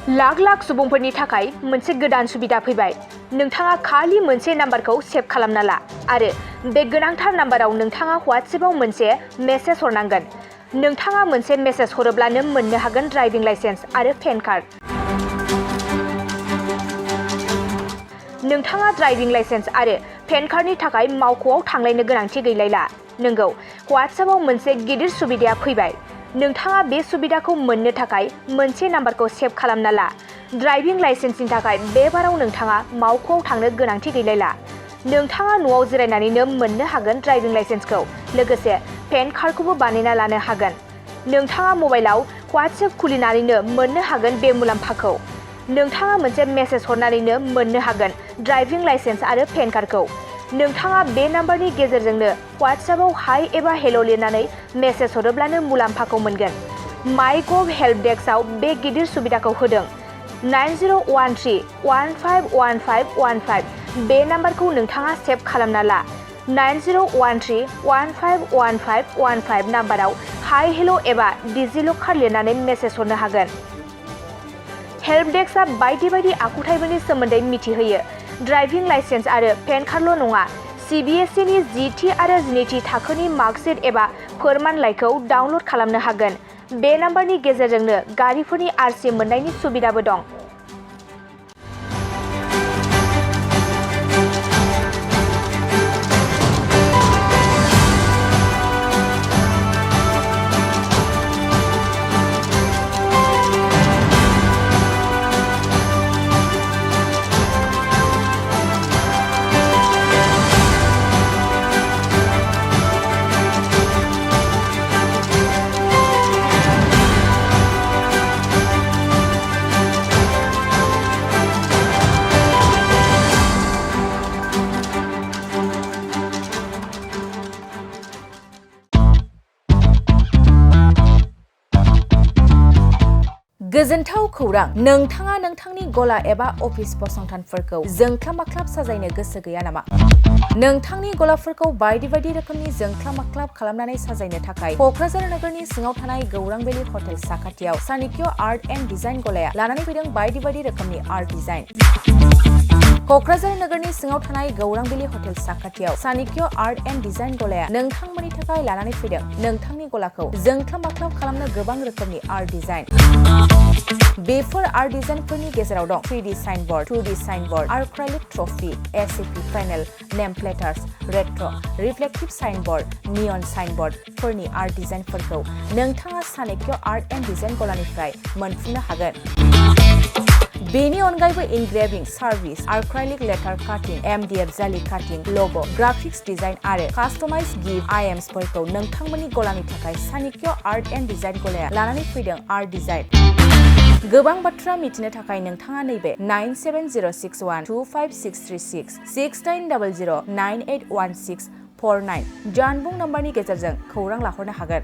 लाख लाख सुबुंफोरनि थाखाय मोनसे गोदान सुबिदा फैबाय। नोंथाङा खालि मोनसे नाम्बारखौ सेभ खालामना ला आरो बे गोनांथार नाम्बाराव नोंथाङा WhatsAppआव मोनसे मेसेज हरनांगोन। नोंथाङा मोनसे मेसेज हरोब्लानो मोननो हागोन ड्राइभिं लाइसेन्स आरो पेन कार्ड। नोंथाङा ड्राइभिं लाइसेन्स आरो पेन कार्डनि थाखाय मावख'आव थांलायनो गोनांथि गैलायला। नंगौ, WhatsAppआव मोनसे गिदिर सुबिदाया फैबाय। नोंथाङा बे सुबिदाखौ मोननो थाखाय मोनसे नाम्बारखौ सेभ खालामना ला। ड्राइभिं लाइसेन्सनि थाखाय बे बाराव नोंथाङा मावख'आव थांनो गोनांथि गैलायला। नोंथाङा न'आव जिरायनानैनो मोननो हागोन ड्राइभिं लाइसेन्सखौ, लोगोसे पेन कार्डखौबो बानायना लानो हागोन। नोंथाङा मबाइलाव WhatsApp खुलिनानैनो मोननो हागोन बे मुलाम्फाखौ। नोंथाङा मोनसे मेसेज हरनानैनो मोननो हागोन ड्राइभिं लाइसेन्स आरो पेन कार्डखौ। नोंथाङा बे नाम्बारनि गेजेरजोंनो WhatsAppआव हाय एबा हेल' लिरनानै मेसेज हरोब्लानो मुलाम्फाखौ मोनगोन। माइगभ हेल्प डेस्कआव बे गिदिर सुबिदाखौ होदों। 9013151515 बे नाम्बारखौ नोंथाङा सेभ खालामना ला। 9013151515 नाम्बाराव हाय हेल' एबा डिजिलकार लिरनानै मेसेज हरनो हागोन। हेल्प डेस्कआ बायदि बायदि आखुथायफोरनि सोमोन्दै मिथिहोयो। ड्राइभिं लाइसेन्स आरो पेन कार्डल' नङा, CBSEनि 10थि आरो 12थि थाखोनि मार्कशीट एबा फोरमानलाइखौ डाउनल'ड खालामनो हागोन। बे नाम्बारनि गेजेरजोंनो गारिफोरनि RC मोननायनि सुबिदाबो दं। गोजोनथाव खौरां! नोंथाङा नोंथांनि गला एबा अफिस फसंथानफोरखौ जोंख्लाब-माख्लाब साजायनो गोसो गैया नामा? नोंथांनि गलाफोरखौ बायदि बायदि रोखोमनि जोंख्लाब-माख्लाब खालामनानै साजायनो थाखाय क'क्राझार नोगोरनि सिङाव थानाय गौरां भेलि हटेल साखाथियाव चाणक्य आर्ट एन्ड डिजाइन गलाया लानानै फैदों बायदि बायदि रोखोमनि आर्ट डिजाइन। क'क्राझार नोगोरनि सिङाव थानाय गौरां भेलि हटेल साखाथियाव चाणक्य आर्ट एन्ड डिजाइन गलाया नोंथांमोननि थाखाय लानानै फैदों नोंथांनि गलाखौ जोंख्लाब-माख्लाब खालामनो गोबां रोखोमनि आर्ट डिजाइन। बेफोर आर्ट डिजाइनफोरनि गेजेराव दं 3D signboard, 2D signboard, acrylic trophy, SAP panel, name प्लेटार्स, रेट्र', रिफ्लेक्टिभ साइनबोर्ड, नियन साइनबोर्डफोरनि आर्ट डिजाइनफोरखौ नोंथाङा चाणक्य आर्ट एन्ड डिजाइन गलानिफ्राय मोनफुंनो हागोन। बेनि अनगायैबो इनग्रेभिं सार्भिस, आर्क्राइलिक लेटार काटिं, MDF जालि काटिं, लग', ग्राफिक्स डिजाइन आरो कास्टमाइज गिफ्ट आइटेम्सफोरखौ नोंथांमोननि गलानि थाखाय चाणक्य आर्ट एन्ड डिजाइन गलाया लानानै फैदों आर्ट डिजाइन। गोबां बाथ्रा मिथिनो थाखाय नोंथाङा नैबे 9706125636 6800981649 जानबुं नम्बरनि गेजेरजों खौरां लाहरनो हागोन।